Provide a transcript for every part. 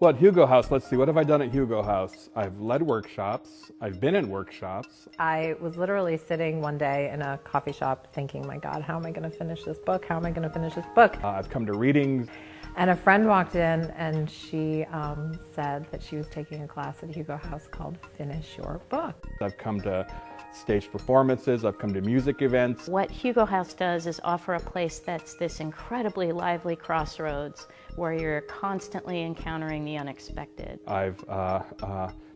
Well, at Hugo House, let's see, what have I done at Hugo House? I've led workshops. I've been in workshops. I was literally sitting one day in a coffee shop thinking, my God, how am I going to finish this book? How am I going to finish this book? I've come to readings. And a friend walked in and she said that she was taking a class at Hugo House called Finish Your Book. I've come to stage performances. I've come to music events. What Hugo House does is offer a place that's this incredibly lively crossroads where you're constantly encountering the unexpected. I've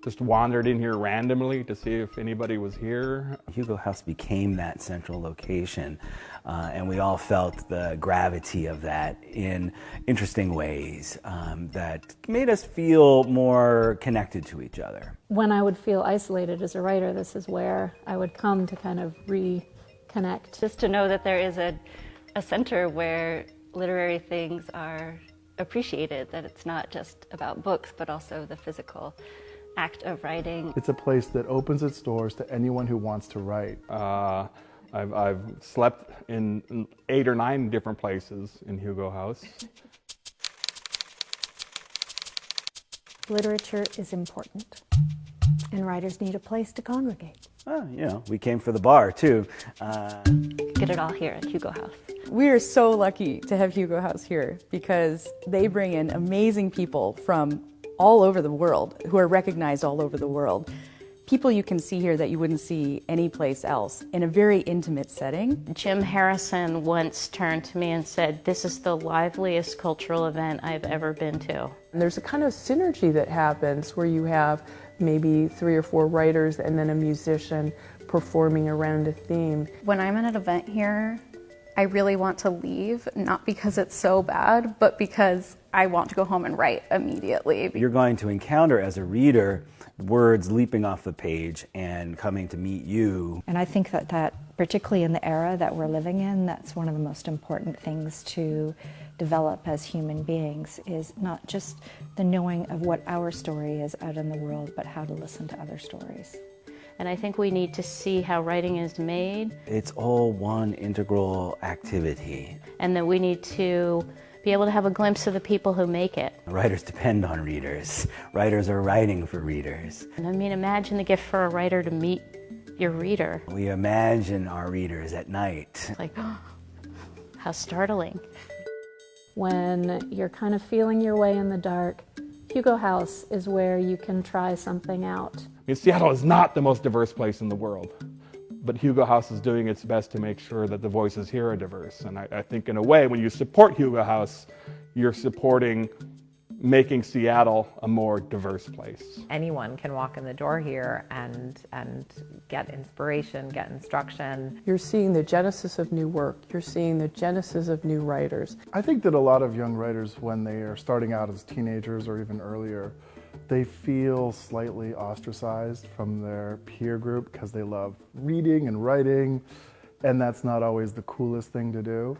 just wandered in here randomly to see if anybody was here. Hugo House became that central location, and we all felt the gravity of that in interesting ways that made us feel more connected to each other. When I would feel isolated as a writer, this is where I would come to kind of reconnect. Just to know that there is a center where literary things are appreciated, that it's not just about books, but also the physical act of writing. It's a place that opens its doors to anyone who wants to write. I've slept in 8 or 9 different places in Hugo House. Literature is important, and writers need a place to congregate. You know, we came for the bar too. Get it all here at Hugo House. We are so lucky to have Hugo House here because they bring in amazing people from all over the world who are recognized all over the world. People you can see here that you wouldn't see anyplace else in a very intimate setting. Jim Harrison once turned to me and said, "This is the liveliest cultural event I've ever been to." And there's a kind of synergy that happens where you have maybe 3 or 4 writers and then a musician performing around a theme. When I'm at an event here, I really want to leave, not because it's so bad, but because I want to go home and write immediately. You're going to encounter as a reader words leaping off the page and coming to meet you. And I think that particularly in the era that we're living in, that's one of the most important things to develop as human beings, is not just the knowing of what our story is out in the world, but how to listen to other stories. And I think we need to see how writing is made. It's all one integral activity. And that we need to be able to have a glimpse of the people who make it. Writers depend on readers. Writers are writing for readers. And I mean, imagine the gift for a writer to meet your reader. We imagine our readers at night. It's like, oh, how startling. When you're kind of feeling your way in the dark, Hugo House is where you can try something out. I mean, Seattle is not the most diverse place in the world, but Hugo House is doing its best to make sure that the voices here are diverse. And I think in a way, when you support Hugo House, you're supporting making Seattle a more diverse place. Anyone can walk in the door here and get inspiration, get instruction. You're seeing the genesis of new work. You're seeing the genesis of new writers. I think that a lot of young writers, when they are starting out as teenagers or even earlier, they feel slightly ostracized from their peer group because they love reading and writing, and that's not always the coolest thing to do.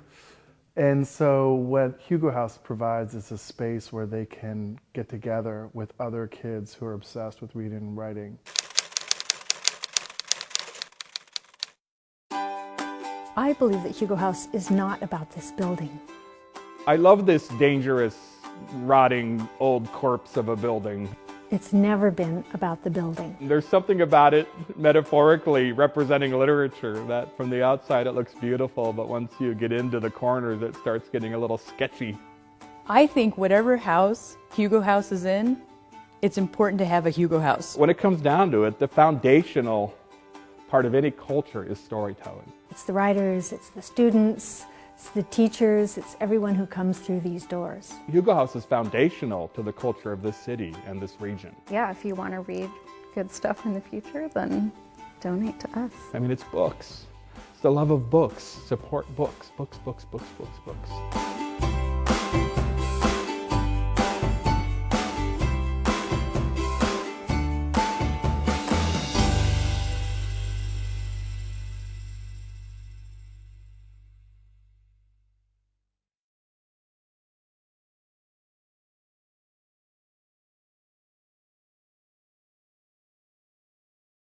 And so what Hugo House provides is a space where they can get together with other kids who are obsessed with reading and writing. I believe that Hugo House is not about this building. I love this dangerous, rotting old corpse of a building. It's never been about the building. There's something about it, metaphorically, representing literature, that from the outside it looks beautiful, but once you get into the corners it starts getting a little sketchy. I think whatever house Hugo House is in, it's important to have a Hugo House. When it comes down to it, the foundational part of any culture is storytelling. It's the writers, it's the students, it's the teachers, it's everyone who comes through these doors. Hugo House is foundational to the culture of this city and this region. Yeah, if you want to read good stuff in the future, then donate to us. I mean, it's books. It's the love of books. Support books, books, books, books, books, books.